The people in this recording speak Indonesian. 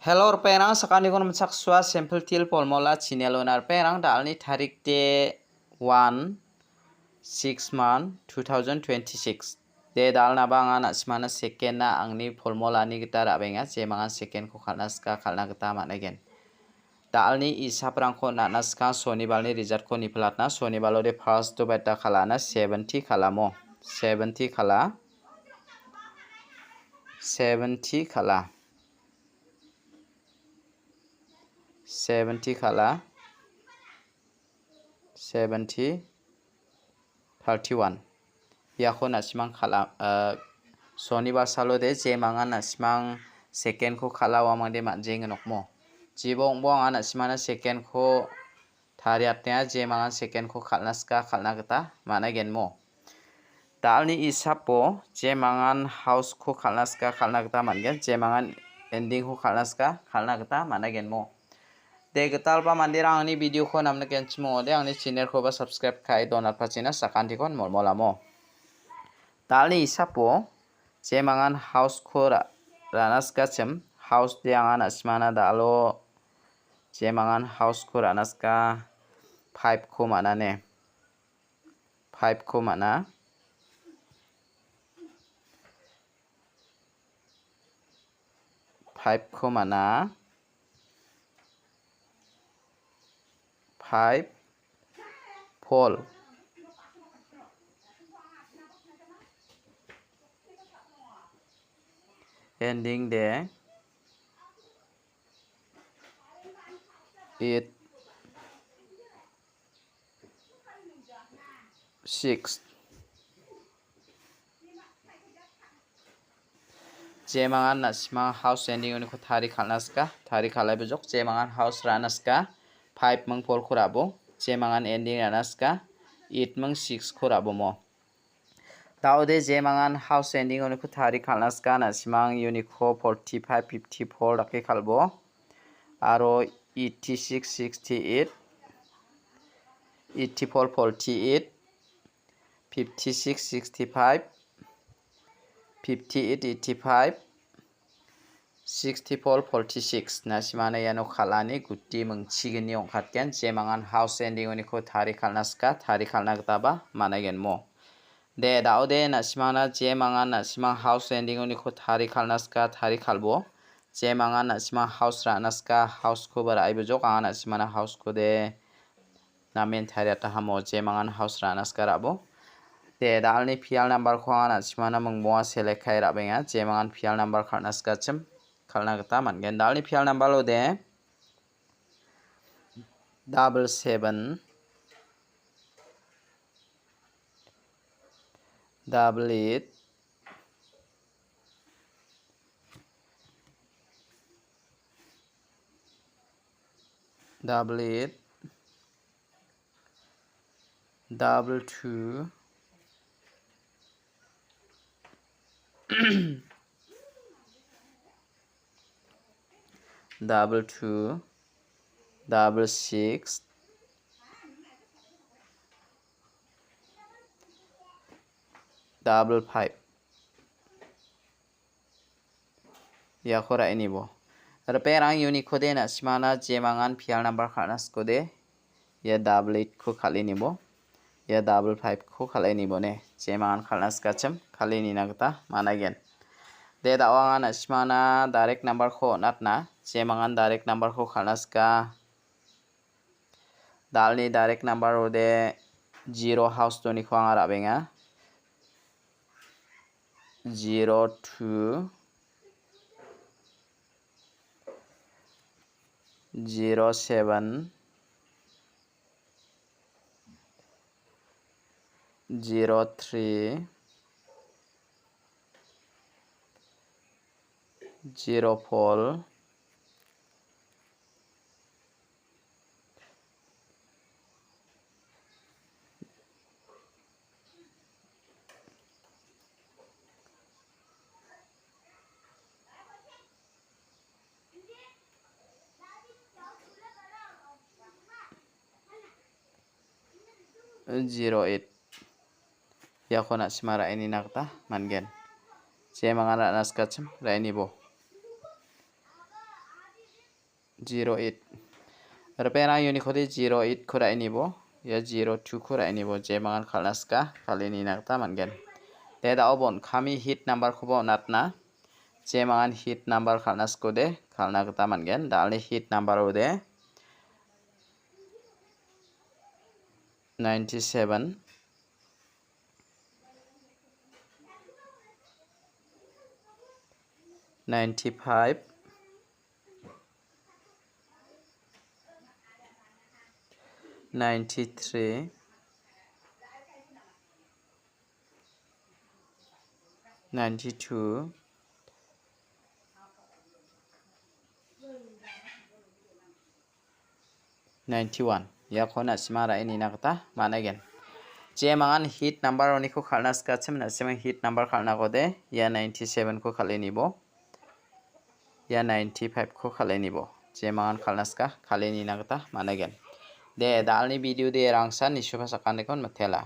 Hello perang sakani kono machak swa sample til polmola chinelonar perang dalni tarik de 1/6/2026 de dalna banga na simana second na angni polmola ni gita rabenga je mangan second ko khalnaska khalna gita managen dalni isaprang ko naska sonibalni result ko niplatna sonibalo de first to beta khalana 70 khalamo 70 khala 70 khala 70 khala 70 31 yako nasimang khala sonibar salo de je mangan nasimang second ko khala wa mangde manjeng nokmo jibong bong ana simana second ko thariatnya je mangan second ko khalnaska khalna gita managen mo dalni isapo je mangan house ko khalnaska khalna gita mangen je mangan ending ko khalnaska khalna gita managen mo de getalpa mandirang ani video ko namna kenchmo de angni channel ko ba subscribe khai donar pachina sakanti kon molmolamo dalni isapo je mangan house ko ranaska chem house de angana asmana dalo je mangan house ko ranaska 5 ko manane 5 ko mana 5 ko mana 5 pole ending de 8 6 je mangan nasma house ending oni ko thari khalnaska thari khalai bujok je mangan house ranaska 5 mang pol khurabo je mangan ending ranaska 8 mang 6 khurabo mo taude je mangan house ending oni ko thari khalnaska nasimang unico 45 54 rake khalbo aro 86 68 84 48 56 65 58 85 64 46 nasimana yano khalani gutti mungchigini ongkhatken je mangan house ending oni ko thari khalnaska thari khalna gita ba managen mo de daude nasimana je mangan nasimang house ending oni ko thari khalnaska thari khalbo je mangan nasimang house ranaska house ko bara aibujok anga nasimana house ko de namen thari ata hamo je mangan house ranaska rabo de dalni fial number ko anga nasimana mungboa select khai rabenga je mangan fial number khalnaska chem khalna gita mangen dalni fial number lo de 77 88 88 22 22 66 55 yakora ini bo perang unique ko de nasimana je mangan fial number khalnas ko de ya 88 ko khalini bo ya 55 ko khalini bo ne je mangan khalnas kachem khalini nagta managen de dawanga nasimana direct number ko natna je mangan direct number ko khalnaska dalni direct number ode 0 house to ni ko anga rabenga 02 07 03 04 08 yakona simara ini nakta mangen je mangana naskachem raini bo 08 Repera yuni khode 08 khura inibo ya 02 khura inibo je mangan khalnaska khalini nakta mangen de da obon khami hit number khubo natna je mangan hit number khalnasko de khalna gata mangen dalni hit number ode 97 95 93 92 91 ya khona simara ini nakta managen je mangan hit number oni ko khalna skachim na simang hit number khalna ko de ya 97 ko khaleni bo ya 95 ko khaleni bo je mangan khalna ska khaleni nakta managen de dalni video de rangsan ni subha sakane kon mathela